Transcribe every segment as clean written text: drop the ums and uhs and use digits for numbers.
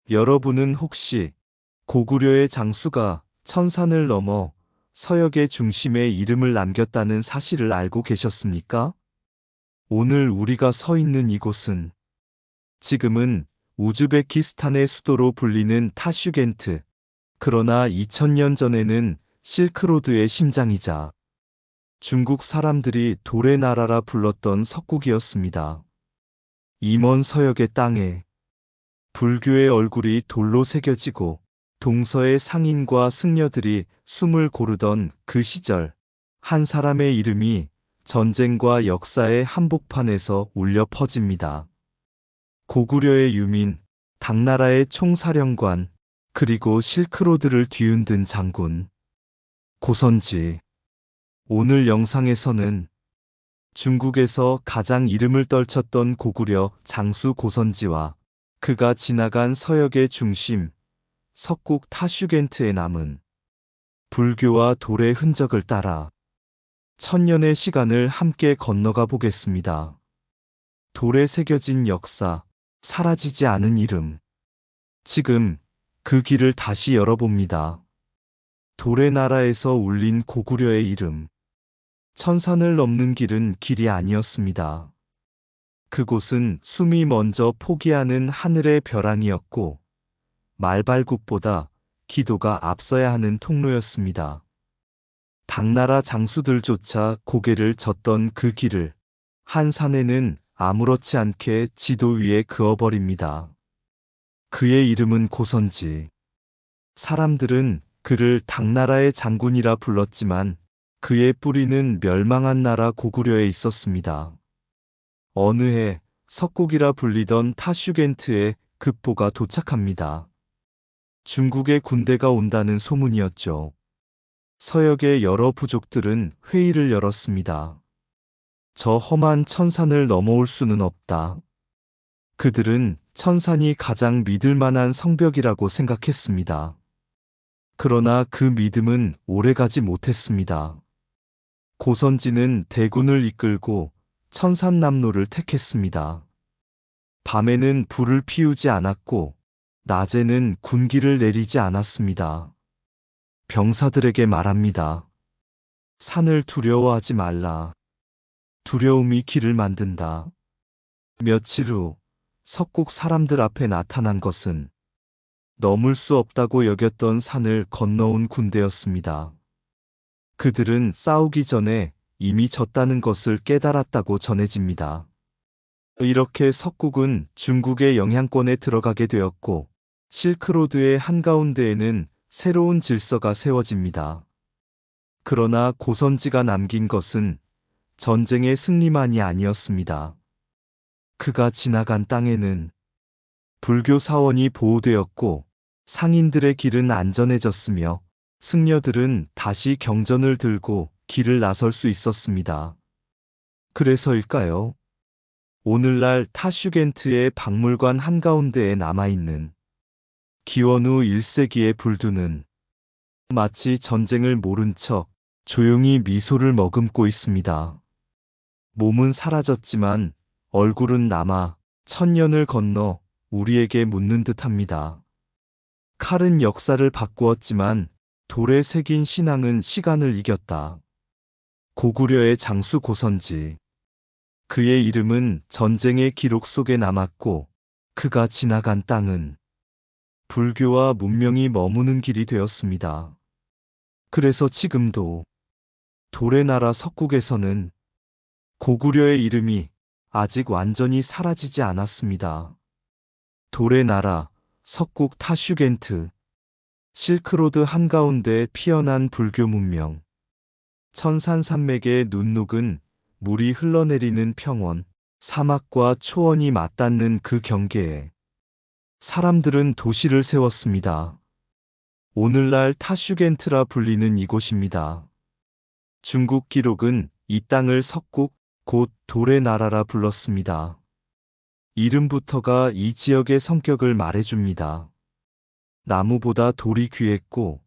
여러분은 혹시 고구려의 장수가 천산을 넘어 서역의 중심에 이름을 남겼다는 사실을 알고 계셨습니까? 오늘 우리가 서 있는 이곳은 지금은 우즈베키스탄의 수도로 불리는 타슈겐트, 그러나 2000년 전에는 실크로드의 심장이자 중국 사람들이 돌의 나라라 불렀던 석국이었습니다. 이 먼 서역의 땅에 불교의 얼굴이 돌로 새겨지고 동서의 상인과 승려들이 숨을 고르던 그 시절, 한 사람의 이름이 전쟁과 역사의 한복판에서 울려 퍼집니다. 고구려의 유민, 당나라의 총사령관, 그리고 실크로드를 뒤흔든 장군, 고선지. 오늘 영상에서는 중국에서 가장 이름을 떨쳤던 고구려 장수 고선지와 그가 지나간 서역의 중심, 석국 타슈겐트에 남은 불교와 돌의 흔적을 따라 천년의 시간을 함께 건너가 보겠습니다. 돌에 새겨진 역사, 사라지지 않은 이름. 지금 그 길을 다시 열어봅니다. 돌의 나라에서 울린 고구려의 이름. 천산을 넘는 길은 길이 아니었습니다. 그곳은 숨이 먼저 포기하는 하늘의 벼랑이었고 말발굽보다 기도가 앞서야 하는 통로였습니다. 당나라 장수들조차 고개를 젓던 그 길을 한 사내는 아무렇지 않게 지도 위에 그어버립니다. 그의 이름은 고선지. 사람들은 그를 당나라의 장군이라 불렀지만 그의 뿌리는 멸망한 나라 고구려에 있었습니다. 어느 해 석국이라 불리던 타슈겐트에 급보가 도착합니다. 중국의 군대가 온다는 소문이었죠. 서역의 여러 부족들은 회의를 열었습니다. 저 험한 천산을 넘어올 수는 없다. 그들은 천산이 가장 믿을 만한 성벽이라고 생각했습니다. 그러나 그 믿음은 오래가지 못했습니다. 고선지는 대군을 이끌고 천산남로를 택했습니다. 밤에는 불을 피우지 않았고 낮에는 군기를 내리지 않았습니다. 병사들에게 말합니다. 산을 두려워하지 말라. 두려움이 길을 만든다. 며칠 후 석국 사람들 앞에 나타난 것은 넘을 수 없다고 여겼던 산을 건너온 군대였습니다. 그들은 싸우기 전에 이미 졌다는 것을 깨달았다고 전해집니다. 이렇게 석국은 중국의 영향권에 들어가게 되었고 실크로드의 한가운데에는 새로운 질서가 세워집니다. 그러나 고선지가 남긴 것은 전쟁의 승리만이 아니었습니다. 그가 지나간 땅에는 불교 사원이 보호되었고 상인들의 길은 안전해졌으며 승려들은 다시 경전을 들고 길을 나설 수 있었습니다. 그래서일까요? 오늘날 타슈겐트의 박물관 한가운데에 남아있는 기원후 1세기의 불두는 마치 전쟁을 모른 척 조용히 미소를 머금고 있습니다. 몸은 사라졌지만 얼굴은 남아 천년을 건너 우리에게 묻는 듯합니다. 칼은 역사를 바꾸었지만 돌에 새긴 신앙은 시간을 이겼다. 고구려의 장수 고선지. 그의 이름은 전쟁의 기록 속에 남았고 그가 지나간 땅은 불교와 문명이 머무는 길이 되었습니다. 그래서 지금도 돌의 나라 석국에서는 고구려의 이름이 아직 완전히 사라지지 않았습니다. 돌의 나라 석국 타슈겐트. 실크로드 한가운데 피어난 불교 문명. 천산산맥의 눈 녹은 물이 흘러내리는 평원, 사막과 초원이 맞닿는 그 경계에 사람들은 도시를 세웠습니다. 오늘날 타슈겐트라 불리는 이곳입니다. 중국 기록은 이 땅을 석국, 곧 돌의 나라라 불렀습니다. 이름부터가 이 지역의 성격을 말해줍니다. 나무보다 돌이 귀했고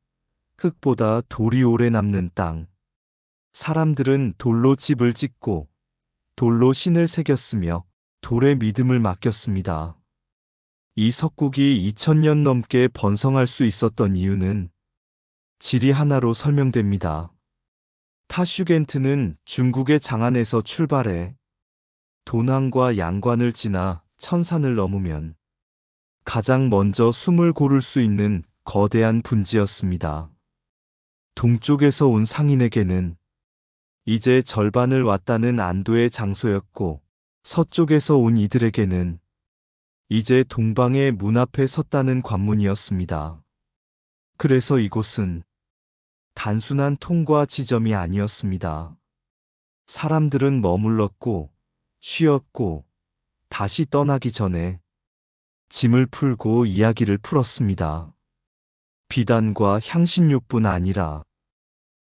흙보다 돌이 오래 남는 땅. 사람들은 돌로 집을 짓고 돌로 신을 새겼으며 돌에 믿음을 맡겼습니다. 이 석국이 2000년 넘게 번성할 수 있었던 이유는 지리 하나로 설명됩니다. 타슈겐트는 중국의 장안에서 출발해 도난과 양관을 지나 천산을 넘으면 가장 먼저 숨을 고를 수 있는 거대한 분지였습니다. 동쪽에서 온 상인에게는 이제 절반을 왔다는 안도의 장소였고, 서쪽에서 온 이들에게는 이제 동방의 문 앞에 섰다는 관문이었습니다. 그래서 이곳은 단순한 통과 지점이 아니었습니다. 사람들은 머물렀고, 쉬었고, 다시 떠나기 전에 짐을 풀고 이야기를 풀었습니다. 비단과 향신료뿐 아니라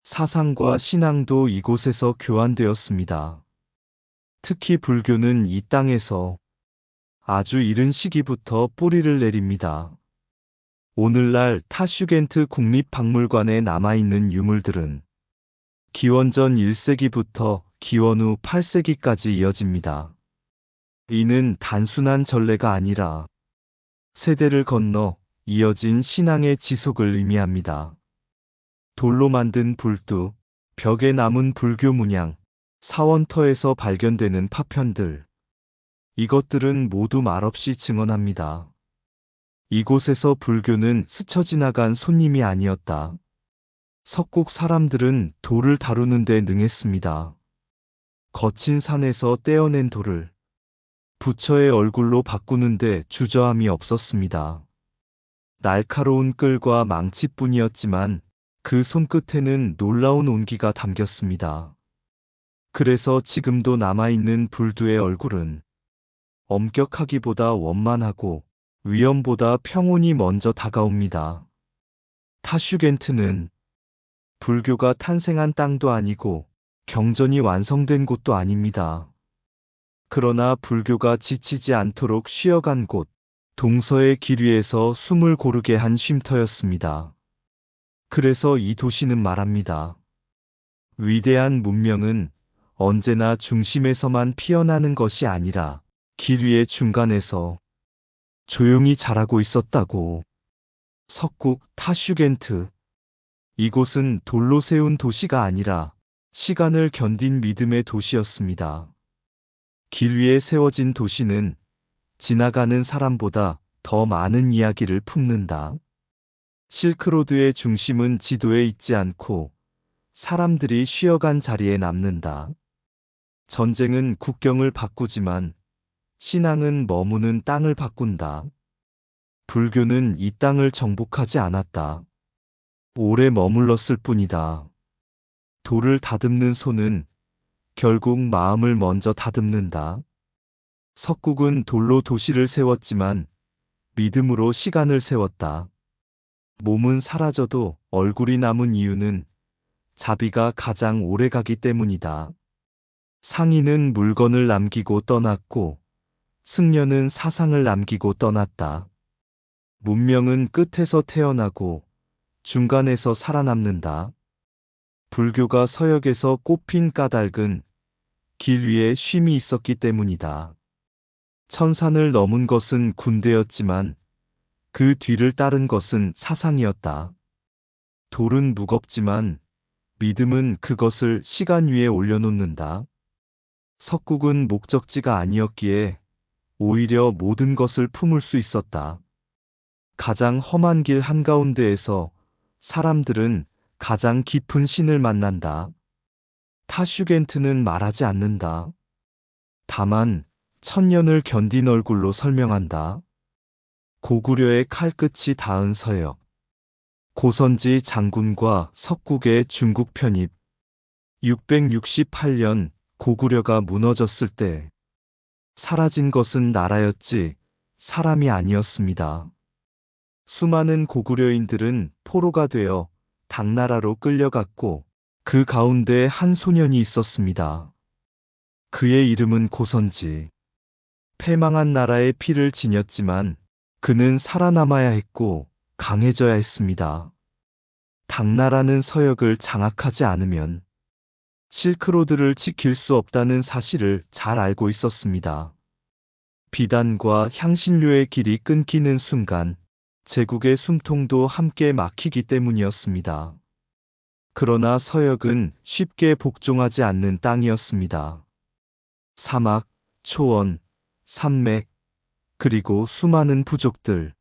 사상과 신앙도 이곳에서 교환되었습니다. 특히 불교는 이 땅에서 아주 이른 시기부터 뿌리를 내립니다. 오늘날 타슈겐트 국립박물관에 남아있는 유물들은 기원전 1세기부터 기원 후 8세기까지 이어집니다. 이는 단순한 전례가 아니라 세대를 건너 이어진 신앙의 지속을 의미합니다. 돌로 만든 불두, 벽에 남은 불교 문양, 사원터에서 발견되는 파편들. 이것들은 모두 말없이 증언합니다. 이곳에서 불교는 스쳐 지나간 손님이 아니었다. 석국 사람들은 돌을 다루는 데 능했습니다. 거친 산에서 떼어낸 돌을 부처의 얼굴로 바꾸는데 주저함이 없었습니다. 날카로운 끌과 망치뿐이었지만 그 손끝에는 놀라운 온기가 담겼습니다. 그래서 지금도 남아있는 불두의 얼굴은 엄격하기보다 원만하고 위엄보다 평온이 먼저 다가옵니다. 타슈겐트는 불교가 탄생한 땅도 아니고 경전이 완성된 곳도 아닙니다. 그러나 불교가 지치지 않도록 쉬어간 곳, 동서의 길 위에서 숨을 고르게 한 쉼터였습니다. 그래서 이 도시는 말합니다. 위대한 문명은 언제나 중심에서만 피어나는 것이 아니라 길 위의 중간에서 조용히 자라고 있었다고. 석국 타슈겐트. 이곳은 돌로 세운 도시가 아니라 시간을 견딘 믿음의 도시였습니다. 길 위에 세워진 도시는 지나가는 사람보다 더 많은 이야기를 품는다. 실크로드의 중심은 지도에 있지 않고 사람들이 쉬어간 자리에 남는다. 전쟁은 국경을 바꾸지만 신앙은 머무는 땅을 바꾼다. 불교는 이 땅을 정복하지 않았다. 오래 머물렀을 뿐이다. 돌을 다듬는 손은 결국 마음을 먼저 다듬는다. 석국은 돌로 도시를 세웠지만 믿음으로 시간을 세웠다. 몸은 사라져도 얼굴이 남은 이유는 자비가 가장 오래 가기 때문이다. 상인은 물건을 남기고 떠났고 승려는 사상을 남기고 떠났다. 문명은 끝에서 태어나고 중간에서 살아남는다. 불교가 서역에서 꽃핀 까닭은 길 위에 쉼이 있었기 때문이다. 천산을 넘은 것은 군대였지만 그 뒤를 따른 것은 사상이었다. 돌은 무겁지만 믿음은 그것을 시간 위에 올려놓는다. 석국은 목적지가 아니었기에 오히려 모든 것을 품을 수 있었다. 가장 험한 길 한가운데에서 사람들은 가장 깊은 신을 만난다. 타슈겐트는 말하지 않는다. 다만 천년을 견딘 얼굴로 설명한다. 고구려의 칼끝이 닿은 서역. 고선지 장군과 석국의 중국 편입. 668년 고구려가 무너졌을 때 사라진 것은 나라였지 사람이 아니었습니다. 수많은 고구려인들은 포로가 되어 당나라로 끌려갔고 그 가운데 한 소년이 있었습니다. 그의 이름은 고선지. 패망한 나라의 피를 지녔지만 그는 살아남아야 했고 강해져야 했습니다. 당나라는 서역을 장악하지 않으면 실크로드를 지킬 수 없다는 사실을 잘 알고 있었습니다. 비단과 향신료의 길이 끊기는 순간 제국의 숨통도 함께 막히기 때문이었습니다. 그러나 서역은 쉽게 복종하지 않는 땅이었습니다. 사막, 초원, 산맥, 그리고 수많은 부족들.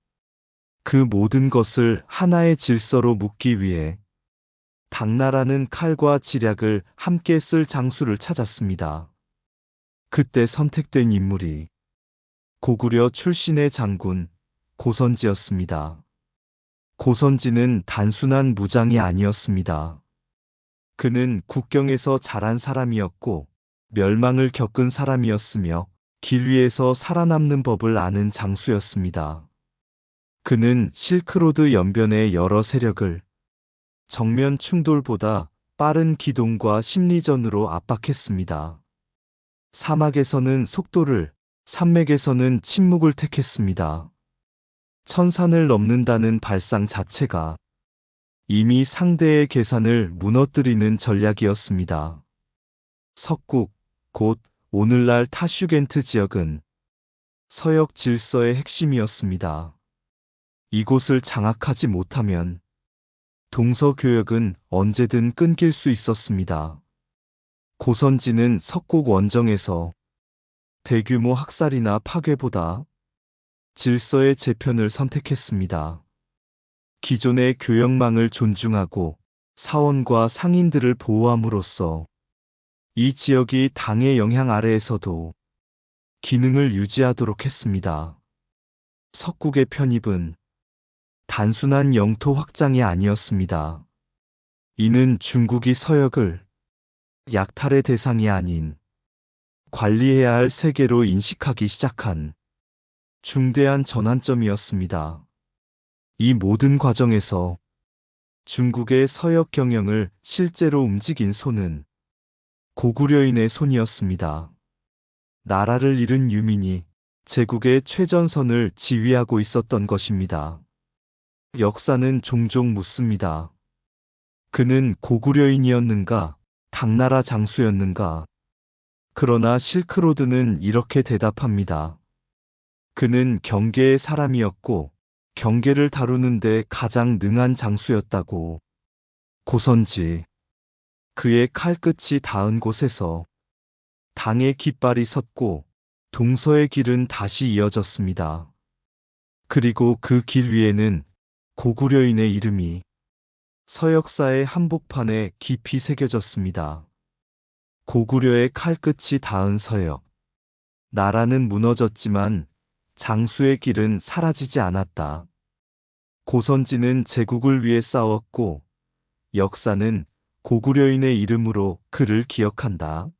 그 모든 것을 하나의 질서로 묶기 위해 당나라는 칼과 지략을 함께 쓸 장수를 찾았습니다. 그때 선택된 인물이 고구려 출신의 장군 고선지였습니다. 고선지는 단순한 무장이 아니었습니다. 그는 국경에서 자란 사람이었고 멸망을 겪은 사람이었으며 길 위에서 살아남는 법을 아는 장수였습니다. 그는 실크로드 연변의 여러 세력을 정면 충돌보다 빠른 기동과 심리전으로 압박했습니다. 사막에서는 속도를, 산맥에서는 침묵을 택했습니다. 천산을 넘는다는 발상 자체가 이미 상대의 계산을 무너뜨리는 전략이었습니다. 석국, 곧 오늘날 타슈겐트 지역은 서역 질서의 핵심이었습니다. 이곳을 장악하지 못하면 동서교역은 언제든 끊길 수 있었습니다. 고선지는 석국 원정에서 대규모 학살이나 파괴보다 질서의 재편을 선택했습니다. 기존의 교역망을 존중하고 사원과 상인들을 보호함으로써 이 지역이 당의 영향 아래에서도 기능을 유지하도록 했습니다. 석국의 편입은 단순한 영토 확장이 아니었습니다. 이는 중국이 서역을 약탈의 대상이 아닌 관리해야 할 세계로 인식하기 시작한 중대한 전환점이었습니다. 이 모든 과정에서 중국의 서역 경영을 실제로 움직인 손은 고구려인의 손이었습니다. 나라를 잃은 유민이 제국의 최전선을 지휘하고 있었던 것입니다. 역사는 종종 묻습니다. 그는 고구려인이었는가? 당나라 장수였는가? 그러나 실크로드는 이렇게 대답합니다. 그는 경계의 사람이었고 경계를 다루는데 가장 능한 장수였다고. 고선지. 그의 칼끝이 닿은 곳에서 당의 깃발이 섰고 동서의 길은 다시 이어졌습니다. 그리고 그 길 위에는 고구려인의 이름이 서역사의 한복판에 깊이 새겨졌습니다. 고구려의 칼끝이 닿은 서역. 나라는 무너졌지만 장수의 길은 사라지지 않았다. 고선지는 제국을 위해 싸웠고 역사는 고구려인의 이름으로 그를 기억한다.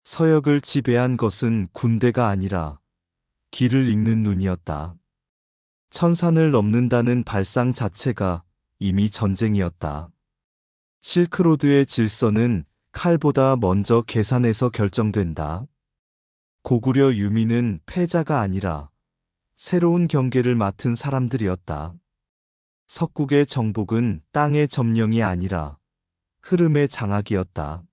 서역을 지배한 것은 군대가 아니라 길을 읽는 눈이었다. 천산을 넘는다는 발상 자체가 이미 전쟁이었다. 실크로드의 질서는 칼보다 먼저 계산해서 결정된다. 고구려 유민은 패자가 아니라 새로운 경계를 맡은 사람들이었다. 석국의 정복은 땅의 점령이 아니라 흐름의 장악이었다.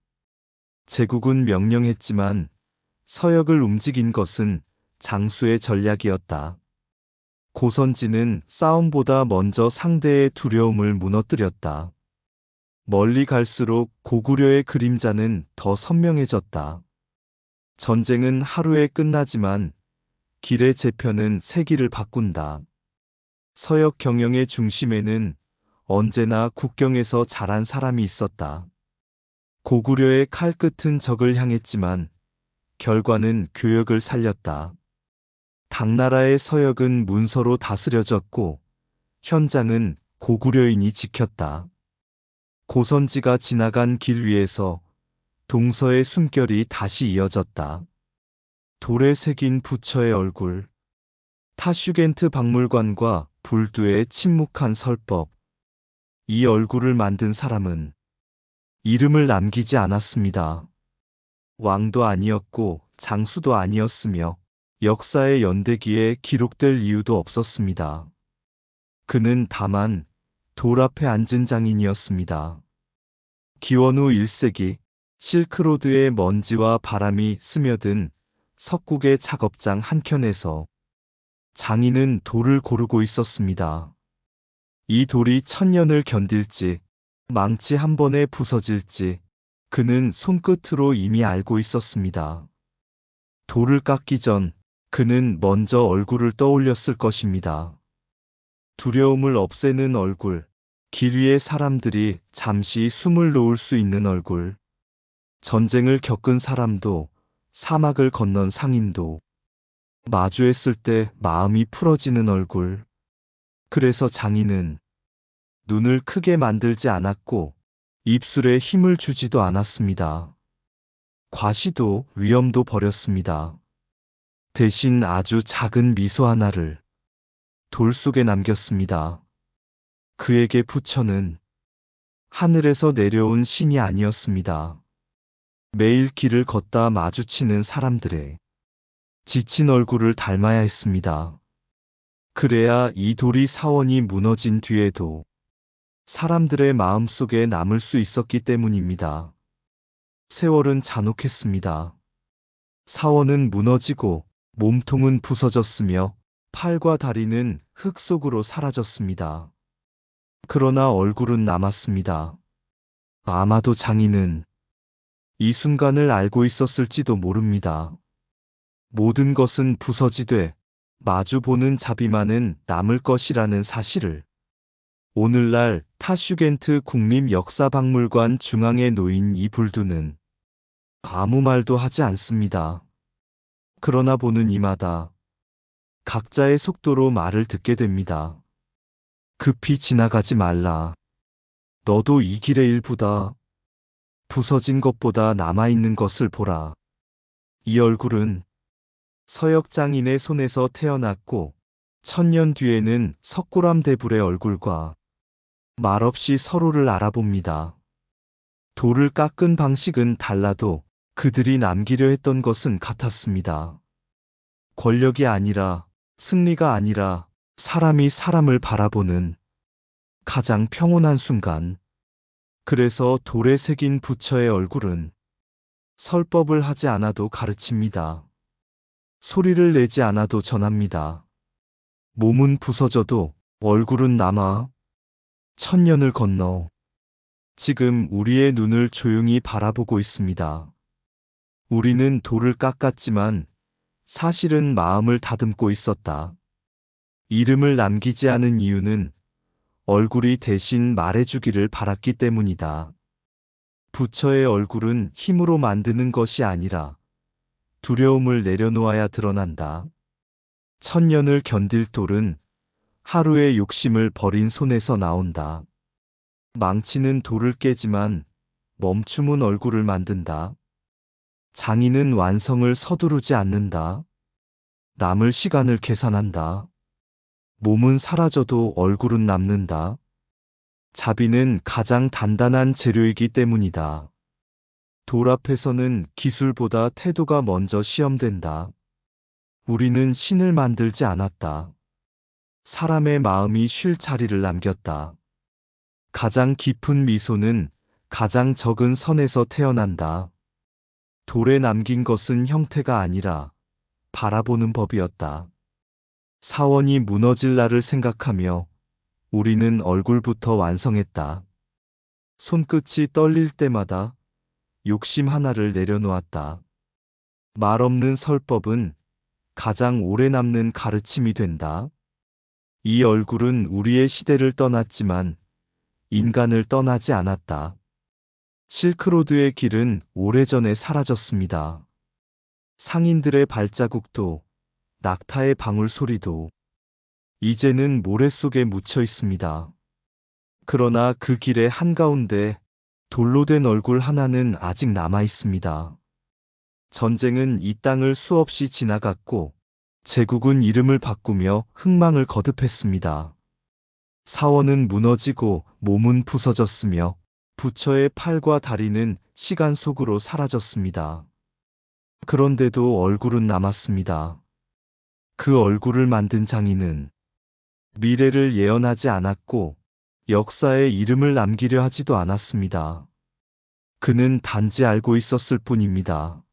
제국은 명령했지만 서역을 움직인 것은 장수의 전략이었다. 고선지는 싸움보다 먼저 상대의 두려움을 무너뜨렸다. 멀리 갈수록 고구려의 그림자는 더 선명해졌다. 전쟁은 하루에 끝나지만 길의 재편은 세기를 바꾼다. 서역 경영의 중심에는 언제나 국경에서 자란 사람이 있었다. 고구려의 칼끝은 적을 향했지만 결과는 교역을 살렸다. 당나라의 서역은 문서로 다스려졌고 현장은 고구려인이 지켰다. 고선지가 지나간 길 위에서 동서의 숨결이 다시 이어졌다. 돌에 새긴 부처의 얼굴, 타슈겐트 박물관과 불두의 침묵한 설법. 이 얼굴을 만든 사람은 이름을 남기지 않았습니다. 왕도 아니었고 장수도 아니었으며 역사의 연대기에 기록될 이유도 없었습니다. 그는 다만 돌 앞에 앉은 장인이었습니다. 기원 후 1세기 실크로드의 먼지와 바람이 스며든 석국의 작업장 한켠에서 장인은 돌을 고르고 있었습니다. 이 돌이 천년을 견딜지, 망치 한 번에 부서질지, 그는 손끝으로 이미 알고 있었습니다. 돌을 깎기 전 그는 먼저 얼굴을 떠올렸을 것입니다. 두려움을 없애는 얼굴, 길 위의 사람들이 잠시 숨을 놓을 수 있는 얼굴, 전쟁을 겪은 사람도, 사막을 건넌 상인도, 마주했을 때 마음이 풀어지는 얼굴. 그래서 장인은 눈을 크게 만들지 않았고 입술에 힘을 주지도 않았습니다. 과시도 위엄도 버렸습니다. 대신 아주 작은 미소 하나를 돌 속에 남겼습니다. 그에게 부처는 하늘에서 내려온 신이 아니었습니다. 매일 길을 걷다 마주치는 사람들의 지친 얼굴을 닮아야 했습니다. 그래야 이 돌이 사원이 무너진 뒤에도 사람들의 마음속에 남을 수 있었기 때문입니다. 세월은 잔혹했습니다. 사원은 무너지고 몸통은 부서졌으며 팔과 다리는 흙 속으로 사라졌습니다. 그러나 얼굴은 남았습니다. 아마도 장인은 이 순간을 알고 있었을지도 모릅니다. 모든 것은 부서지되 마주보는 자비만은 남을 것이라는 사실을. 오늘날 타슈겐트 국립역사박물관 중앙에 놓인 이 불두는 아무 말도 하지 않습니다. 그러나 보는 이마다 각자의 속도로 말을 듣게 됩니다. 급히 지나가지 말라. 너도 이 길의 일부다. 부서진 것보다 남아있는 것을 보라. 이 얼굴은 서역장인의 손에서 태어났고 천년 뒤에는 석굴암대불의 얼굴과 말없이 서로를 알아봅니다. 돌을 깎은 방식은 달라도 그들이 남기려 했던 것은 같았습니다. 권력이 아니라, 승리가 아니라 사람이 사람을 바라보는 가장 평온한 순간. 그래서 돌에 새긴 부처의 얼굴은 설법을 하지 않아도 가르칩니다. 소리를 내지 않아도 전합니다. 몸은 부서져도 얼굴은 남아 천년을 건너 지금 우리의 눈을 조용히 바라보고 있습니다. 우리는 돌을 깎았지만 사실은 마음을 다듬고 있었다. 이름을 남기지 않은 이유는 얼굴이 대신 말해주기를 바랐기 때문이다. 부처의 얼굴은 힘으로 만드는 것이 아니라 두려움을 내려놓아야 드러난다. 천년을 견딜 돌은 하루의 욕심을 버린 손에서 나온다. 망치는 돌을 깨지만 멈춤은 얼굴을 만든다. 장인은 완성을 서두르지 않는다. 남을 시간을 계산한다. 몸은 사라져도 얼굴은 남는다. 자비는 가장 단단한 재료이기 때문이다. 돌 앞에서는 기술보다 태도가 먼저 시험된다. 우리는 신을 만들지 않았다. 사람의 마음이 쉴 자리를 남겼다. 가장 깊은 미소는 가장 적은 선에서 태어난다. 돌에 남긴 것은 형태가 아니라 바라보는 법이었다. 사원이 무너질 날을 생각하며 우리는 얼굴부터 완성했다. 손끝이 떨릴 때마다 욕심 하나를 내려놓았다. 말 없는 설법은 가장 오래 남는 가르침이 된다. 이 얼굴은 우리의 시대를 떠났지만 인간을 떠나지 않았다. 실크로드의 길은 오래전에 사라졌습니다. 상인들의 발자국도 낙타의 방울 소리도 이제는 모래 속에 묻혀 있습니다. 그러나 그 길의 한가운데 돌로 된 얼굴 하나는 아직 남아 있습니다. 전쟁은 이 땅을 수없이 지나갔고 제국은 이름을 바꾸며 흥망을 거듭했습니다. 사원은 무너지고 몸은 부서졌으며 부처의 팔과 다리는 시간 속으로 사라졌습니다. 그런데도 얼굴은 남았습니다. 그 얼굴을 만든 장인은 미래를 예언하지 않았고 역사에 이름을 남기려 하지도 않았습니다. 그는 단지 알고 있었을 뿐입니다.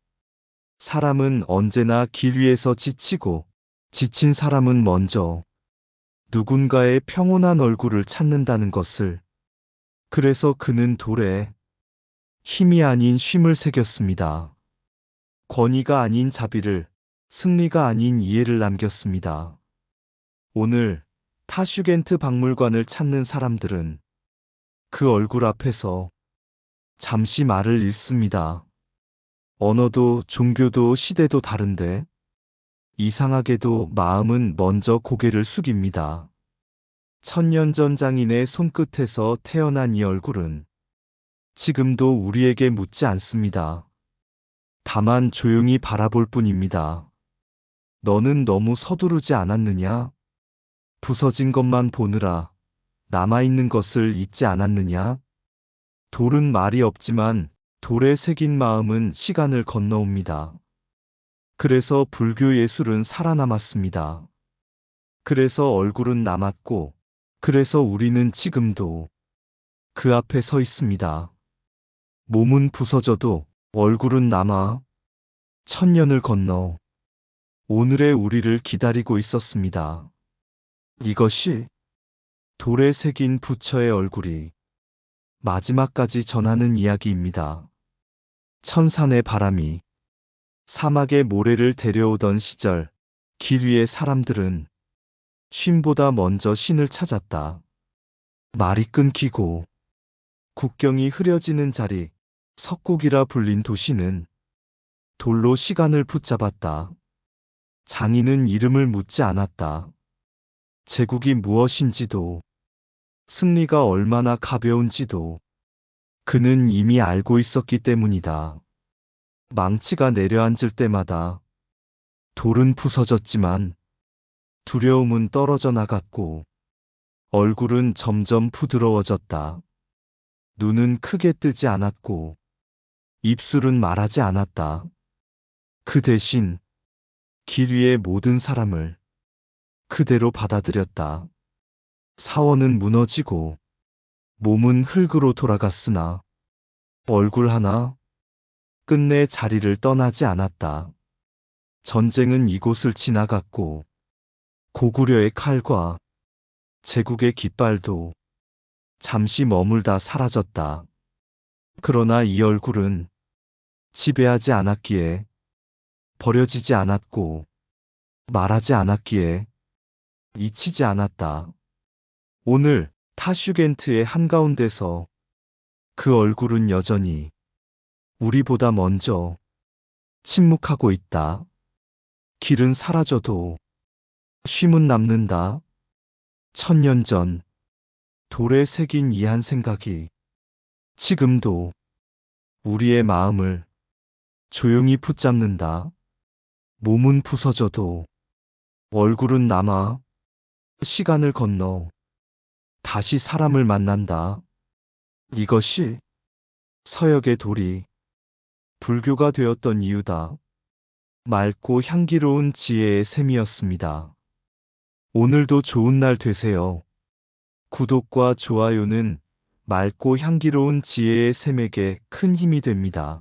사람은 언제나 길 위에서 지치고 지친 사람은 먼저 누군가의 평온한 얼굴을 찾는다는 것을. 그래서 그는 돌에 힘이 아닌 쉼을 새겼습니다. 권위가 아닌 자비를, 승리가 아닌 이해를 남겼습니다. 오늘 타슈겐트 박물관을 찾는 사람들은 그 얼굴 앞에서 잠시 말을 잃습니다. 언어도 종교도 시대도 다른데 이상하게도 마음은 먼저 고개를 숙입니다. 천년 전 장인의 손끝에서 태어난 이 얼굴은 지금도 우리에게 묻지 않습니다. 다만 조용히 바라볼 뿐입니다. 너는 너무 서두르지 않았느냐? 부서진 것만 보느라 남아있는 것을 잊지 않았느냐? 돌은 말이 없지만 돌에 새긴 마음은 시간을 건너옵니다. 그래서 불교 예술은 살아남았습니다. 그래서 얼굴은 남았고, 그래서 우리는 지금도 그 앞에 서 있습니다. 몸은 부서져도 얼굴은 남아 천년을 건너 오늘의 우리를 기다리고 있었습니다. 이것이 돌에 새긴 부처의 얼굴이 마지막까지 전하는 이야기입니다. 천산의 바람이 사막의 모래를 데려오던 시절, 길 위의 사람들은 쉼보다 먼저 신을 찾았다. 말이 끊기고 국경이 흐려지는 자리, 석국이라 불린 도시는 돌로 시간을 붙잡았다. 장인은 이름을 묻지 않았다. 제국이 무엇인지도, 승리가 얼마나 가벼운지도 그는 이미 알고 있었기 때문이다. 망치가 내려앉을 때마다 돌은 부서졌지만 두려움은 떨어져 나갔고 얼굴은 점점 부드러워졌다. 눈은 크게 뜨지 않았고 입술은 말하지 않았다. 그 대신 길 위의 모든 사람을 그대로 받아들였다. 사원은 무너지고 몸은 흙으로 돌아갔으나 얼굴 하나 끝내 자리를 떠나지 않았다. 전쟁은 이곳을 지나갔고 고구려의 칼과 제국의 깃발도 잠시 머물다 사라졌다. 그러나 이 얼굴은 지배하지 않았기에, 버려지지 않았고 말하지 않았기에 잊히지 않았다. 오늘 타슈겐트의 한가운데서 그 얼굴은 여전히 우리보다 먼저 침묵하고 있다. 길은 사라져도 쉼은 남는다. 천년 전 돌에 새긴 이 한 생각이 지금도 우리의 마음을 조용히 붙잡는다. 몸은 부서져도 얼굴은 남아 시간을 건너 다시 사람을 만난다. 이것이 서역의 돌이 불교가 되었던 이유다. 맑고 향기로운 지혜의 샘이었습니다. 오늘도 좋은 날 되세요. 구독과 좋아요는 맑고 향기로운 지혜의 샘에게 큰 힘이 됩니다.